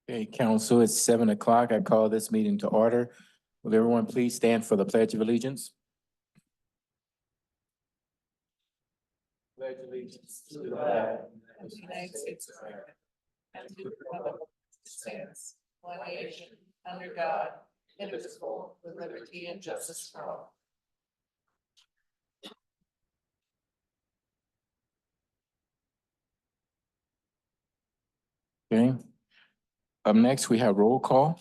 Okay, council, it's 7 o'clock. I call this meeting to order. Will everyone please stand for the Pledge of Allegiance? Pledge allegiance to the flag of the United States of America and to the republic which stands one nation under God, indivisible, with liberty and justice for all. Okay. Up next, we have roll call.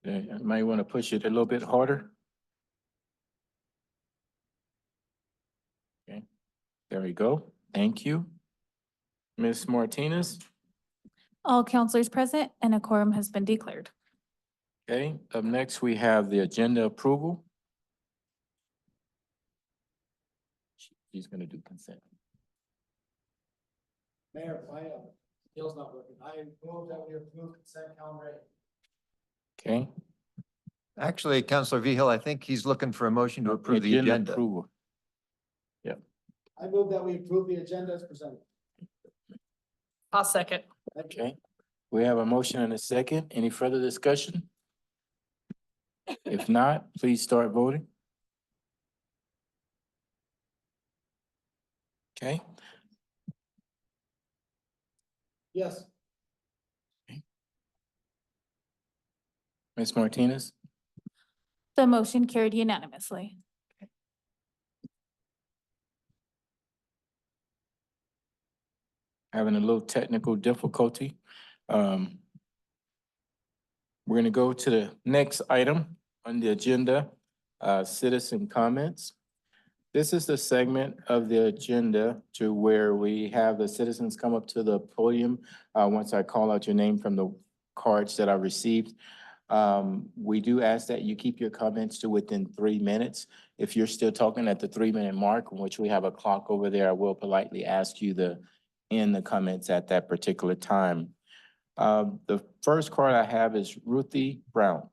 Okay, I might want to push it a little bit harder. Okay, there we go. Thank you. Ms. Martinez. All counselors present and a quorum has been declared. Okay, up next, we have the agenda approval. She's gonna do consent. Mayor, my skill's not working. I move that we approve consent calendar. Okay. Actually, Counselor Vihil, I think he's looking for a motion to approve the agenda. Approval. I move that we approve the agenda as presented. I'll second. Okay, we have a motion and a second. Any further discussion? If not, please start voting. Okay, Yes. Ms. Martinez. The motion carried unanimously. Having a little technical difficulty. We're gonna go to the next item on the agenda, citizen comments. This is the segment of the agenda to where we have the citizens come up to the podium. Once I call out your name from the cards that I received. We do ask that you keep your comments to within 3 minutes. If you're still talking at the 3-minute mark, which we have a clock over there, I will politely ask you to end the comments at that particular time. The first card I have is Ruthie Brown.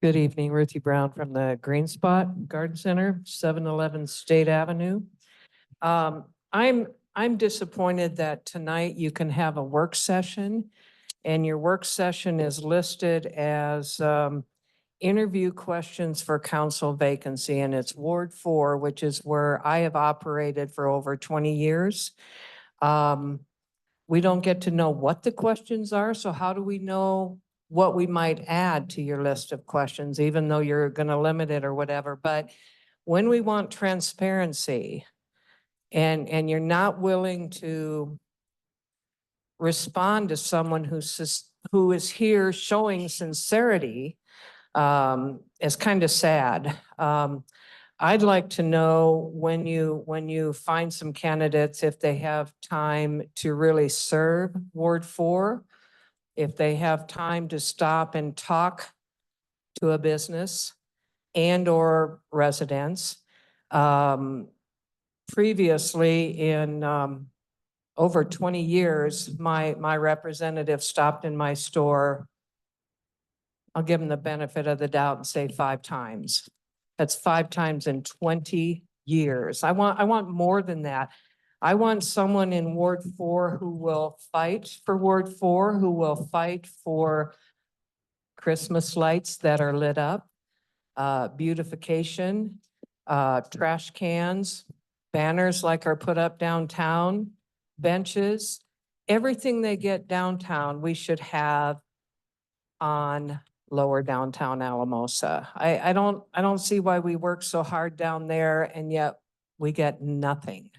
Good evening, Ruthie Brown from the Green Spot Garden Center, 711 State Avenue. I'm disappointed that tonight you can have a work session and your work session is listed as interview questions for council vacancy, and it's Ward 4, which is where I have operated for over 20 years. We don't get to know what the questions are, so how do we know what we might add to your list of questions, even though you're going to limit it or whatever? But when we want transparency and you're not willing to respond to someone who is here showing sincerity, is kind of sad. I'd like to know when you find some candidates, if they have time to really serve Ward 4, if they have time to stop and talk to a business and or residents. Previously in over 20 years, my representative stopped in my store. I'll give them the benefit of the doubt and say 5 times. That's 5 times in 20 years. I want more than that. I want someone in Ward 4 who will fight for Ward 4, who will fight for Christmas lights that are lit up, beautification, trash cans, banners like are put up downtown, benches, everything they get downtown, we should have on lower downtown Alamosa. I don't see why we work so hard down there and yet we get nothing.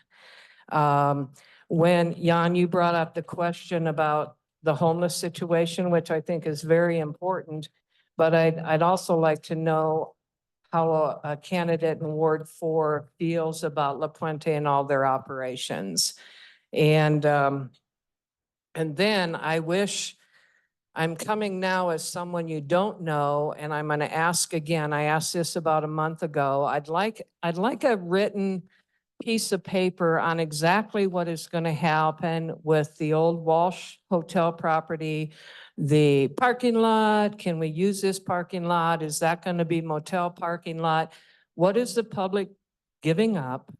When Jan, you brought up the question about the homeless situation, which I think is very important, but I'd also like to know how a candidate in Ward 4 feels about La Puente and all their operations. And then I wish I'm coming now as someone you don't know, and I'm going to ask again. I asked this about a month ago. I'd like a written piece of paper on exactly what is going to happen with the old Walsh Hotel property, the parking lot. Can we use this parking lot? Is that going to be motel parking lot? What is the public giving up?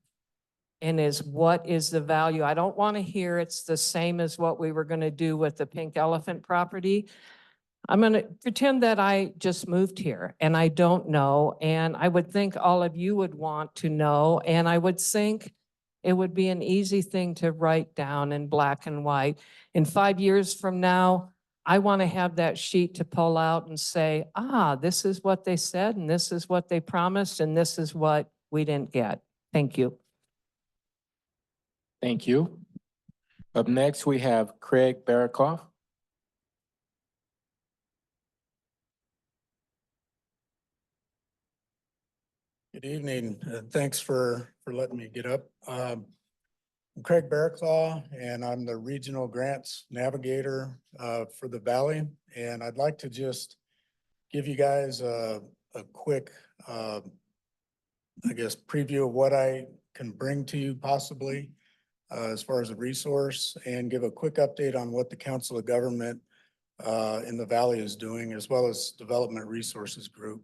And what is the value? I don't want to hear it's the same as what we were going to do with the Pink Elephant property. I'm going to pretend that I just moved here and I don't know. And I would think all of you would want to know. And I would think it would be an easy thing to write down in black and white. In 5 years from now, I want to have that sheet to pull out and say, this is what they said, and this is what they promised, and this is what we didn't get. Thank you. Thank you. Up next, we have Craig Barakoff. Good evening. Thanks for letting me get up. I'm Craig Bearclaw, and I'm the Regional Grants Navigator for the Valley. And I'd like to just give you guys a quick, I guess, preview of what I can bring to you possibly as far as a resource, and give a quick update on what the Council of Government in the Valley is doing, as well as Development Resources Group,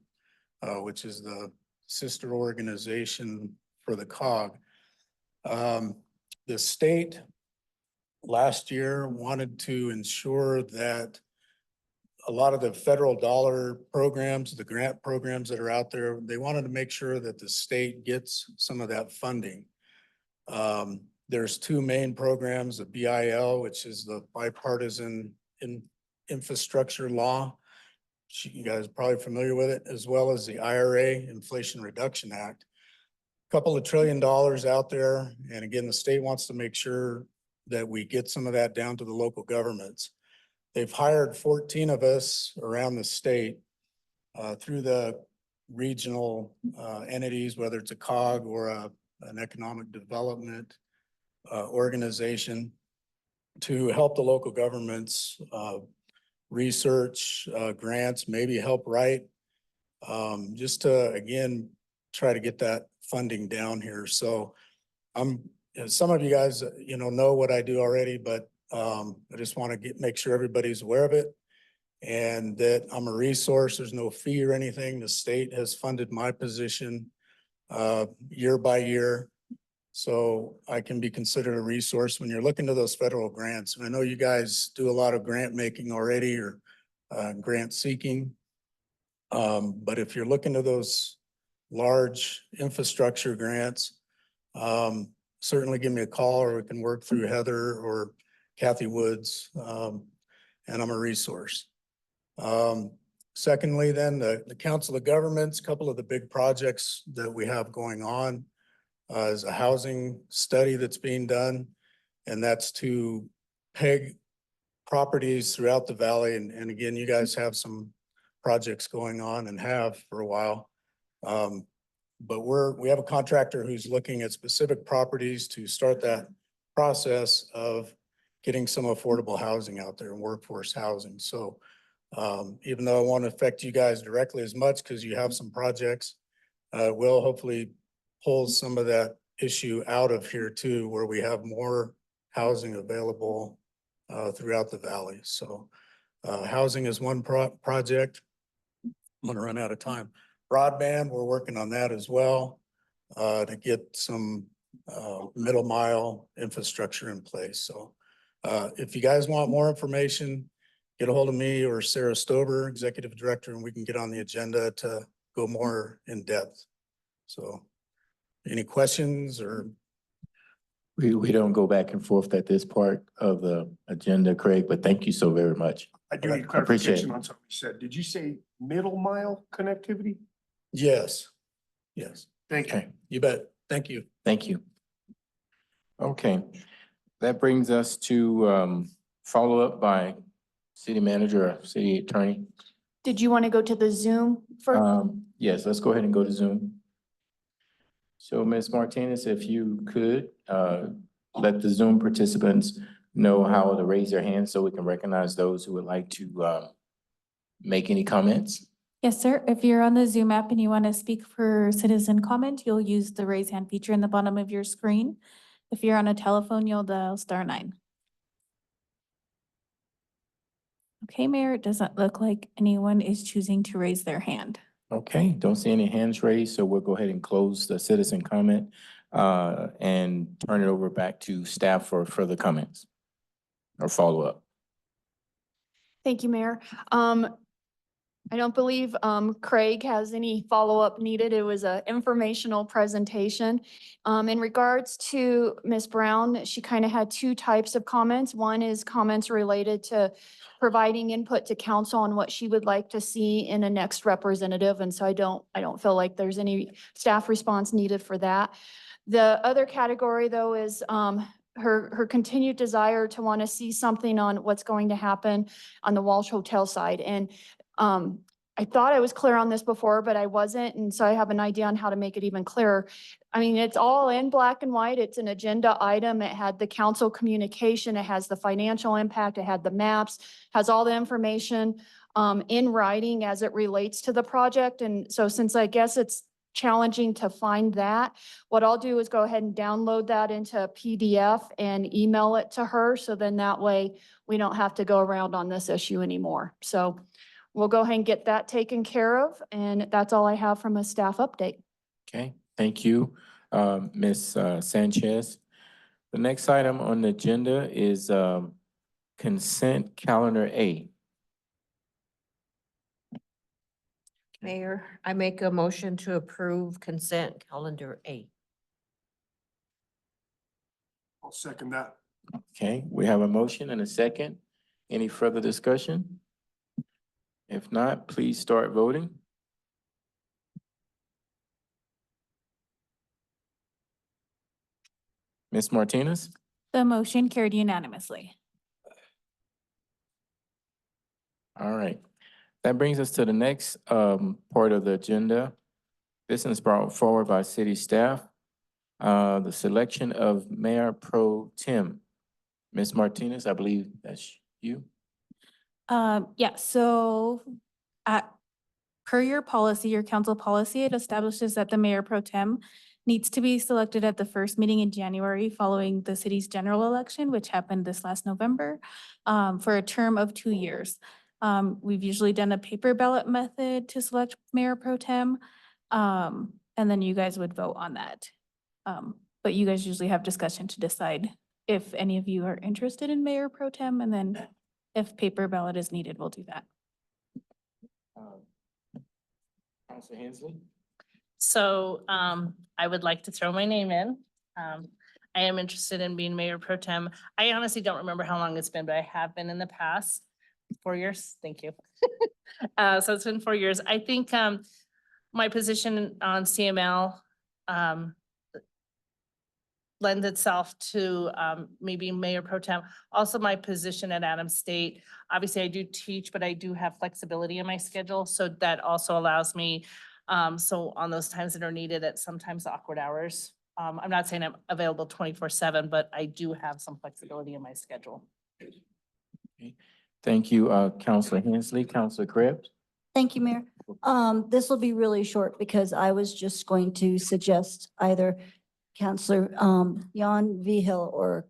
which is the sister organization for the COG. The state last year wanted to ensure that a lot of the federal dollar programs, the grant programs that are out there, they wanted to make sure that the state gets some of that funding. There's two main programs, the BIL, which is the bipartisan infrastructure law. You guys are probably familiar with it, as well as the IRA, Inflation Reduction Act. Couple of $1 trillion out there. And again, the state wants to make sure that we get some of that down to the local governments. They've hired 14 of us around the state through the regional entities, whether it's a COG or an economic development organization, to help the local governments research grants, maybe help write, just to, again, try to get that funding down here. So some of you guys, know what I do already, but I just want to make sure everybody's aware of it, and that I'm a resource. There's no fee or anything. The state has funded my position year by year. So I can be considered a resource when you're looking to those federal grants. And I know you guys do a lot of grant making already, or grant seeking. But if you're looking to those large infrastructure grants, certainly give me a call, or we can work through Heather or Kathy Woods, and I'm a resource. Secondly, then the Council of Governments, a couple of the big projects that we have going on is a housing study that's being done, and that's to peg properties throughout the valley. And again, you guys have some projects going on and have for a while. But we have a contractor who's looking at specific properties to start that process of getting some affordable housing out there and workforce housing. So even though I won't affect you guys directly as much because you have some projects, we'll hopefully pull some of that issue out of here too, where we have more housing available throughout the valley. So housing is one project. I'm gonna run out of time. Broadband, we're working on that as well to get some middle mile infrastructure in place. So if you guys want more information, get a hold of me or Sarah Stover, Executive Director, and we can get on the agenda to go more in depth. So any questions or? We don't go back and forth at this part of the agenda, Craig, but thank you so very much. I do need Appreciate clarification it. on something you said. Did you say middle mile connectivity? Yes. Yes. Thank you. Okay, You bet. Thank you. thank you. Okay, that brings us to follow up by city manager or city attorney. Did you want to go to the Zoom for? Yes, let's go ahead and go to Zoom. So Ms. Martinez, if you could let the Zoom participants know how to raise their hand so we can recognize those who would like to make any comments? Yes, sir. If you're on the Zoom app and you want to speak for citizen comment, you'll use the raise hand feature in the bottom of your screen. If you're on a telephone, you'll dial *9. Okay, Mayor, it doesn't look like anyone is choosing to raise their hand. Okay, don't see any hands raised, so we'll go ahead and close the citizen comment and turn it over back to staff for further comments or follow-up. Thank you, Mayor. I don't believe Craig has any follow-up needed. It was an informational presentation. In regards to Ms. Brown, she kind of had two types of comments. One is comments related to providing input to council on what she would like to see in a next representative. And so I don't feel like there's any staff response needed for that. The other category, though, is her continued desire to want to see something on what's going to happen on the Walsh Hotel side. And I thought I was clear on this before, but I wasn't. And so I have an idea on how to make it even clearer. I mean, it's all in black and white. It's an agenda item. It had the council communication. It has the financial impact. It had the maps, has all the information in writing as it relates to the project. And so since I guess it's challenging to find that, what I'll do is go ahead and download that into a PDF and email it to her. So then that way we don't have to go around on this issue anymore. So we'll go ahead and get that taken care of. And that's all I have from a staff update. Okay, thank you, Ms. Sanchez. The next item on the agenda is consent calendar A. Mayor, I make a motion to approve consent calendar A. I'll second that. Okay, we have a motion and a second. Any further discussion? If not, please start voting. Ms. Martinez? The motion carried unanimously. All right. That brings us to the next part of the agenda. This is brought forward by city staff. The selection of Mayor Pro Tem. Ms. Martinez, I believe that's you. Yeah, so per your policy, your council policy, it establishes that the mayor pro tem needs to be selected at the first meeting in January following the city's general election, which happened this last November, for a term of 2 years. We've usually done a paper ballot method to select mayor pro tem, and then you guys would vote on that. But you guys usually have discussion to decide if any of you are interested in mayor pro tem, and then if paper ballot is needed, we'll do that. Councilor Hensley? So I would like to throw my name in. I am interested in being mayor pro tem. I honestly don't remember how long it's been, but I have been in the past. 4 years, thank you. So it's been 4 years. I think my position on CML lends itself to maybe mayor pro tem. Also, my position at Adams State, obviously I do teach, but I do have flexibility in my schedule. So that also allows me, so on those times that are needed at sometimes awkward hours. I'm not saying I'm available 24/7, but I do have some flexibility in my schedule. Thank you, Councilor Hensley. Councilor Krebs? Thank you, Mayor. This will be really short because I was just going to suggest either Counselor Jan Vigil or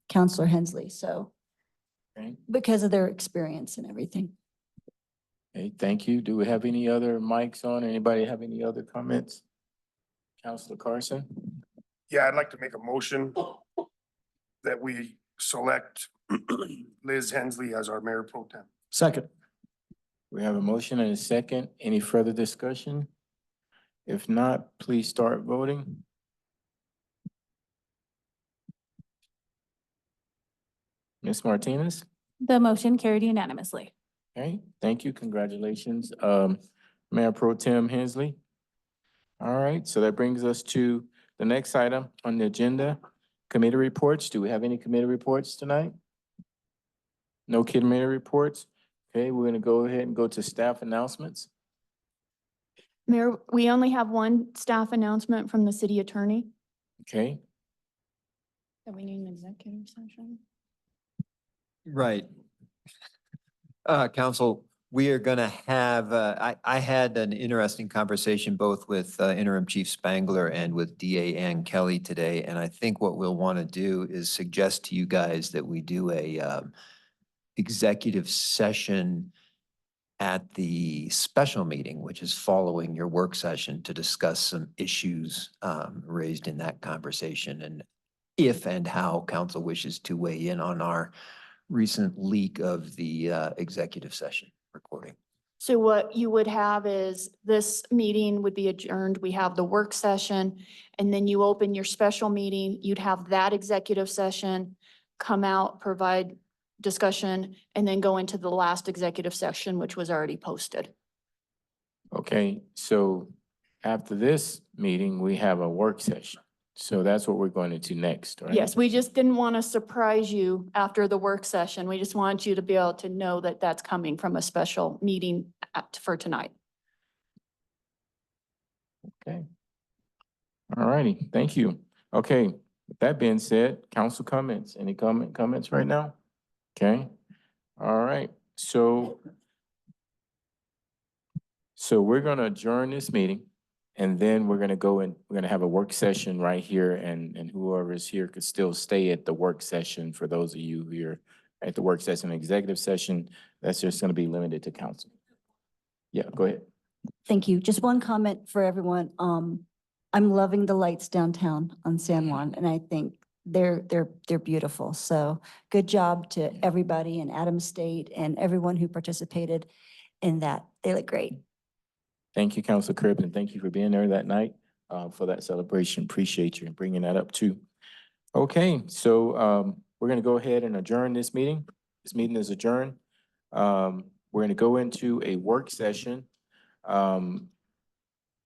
Counselor Hensley, so Okay. because of their experience and everything. Okay, thank you. Do we have any other mics on? Anybody have any other comments? Councilor Carson? Yeah, I'd like to make a motion that we select Liz Hensley as our mayor pro tem. Second. We have a motion and a second. Any further discussion? If not, please start voting. Ms. Martinez? The motion carried unanimously. Okay, thank you. Congratulations, Mayor Pro Tem Hensley. All right, so that brings us to the next item on the agenda, committee reports. Do we have any committee reports tonight? No committee reports? Okay, we're gonna go ahead and go to staff announcements. Mayor, we only have one staff announcement from the city attorney. Okay. That we need an executive session? Right. Council, we are gonna have, I had an interesting conversation both with Interim Chief Spangler and with DA Ann Kelly today. And I think what we'll want to do is suggest to you guys that we do a executive session at the special meeting, which is following your work session, to discuss some issues raised in that conversation, and if and how council wishes to weigh in on our recent leak of the executive session recording. So what you would have is this meeting would be adjourned. We have the work session, and then you open your special meeting. You'd have that executive session, come out, provide discussion, and then go into the last executive session, which was already posted. Okay, so after this meeting, we have a work session. So that's what we're going into next, right? Yes, we just didn't want to surprise you after the work session. We just want you to be able to know that that's coming from a special meeting for tonight. Okay. All righty, thank you. Okay, with that being said, council comments, any comments right now? Okay, all right, so we're gonna adjourn this meeting, and then we're gonna go and we're gonna have a work session right here, and whoever is here could still stay at the work session. For those of you here at the work session, executive session, that's just gonna be limited to council. Yeah, go ahead. Thank you. Just one comment for everyone. I'm loving the lights downtown on San Juan, and I think they're beautiful. So good job to everybody in Adams State and everyone who participated in that. They look great. Thank you, Council Cribb, and thank you for being there that night for that celebration. Appreciate you bringing that up too. Okay, so we're gonna go ahead and adjourn this meeting. This meeting is adjourned. We're gonna go into a work session.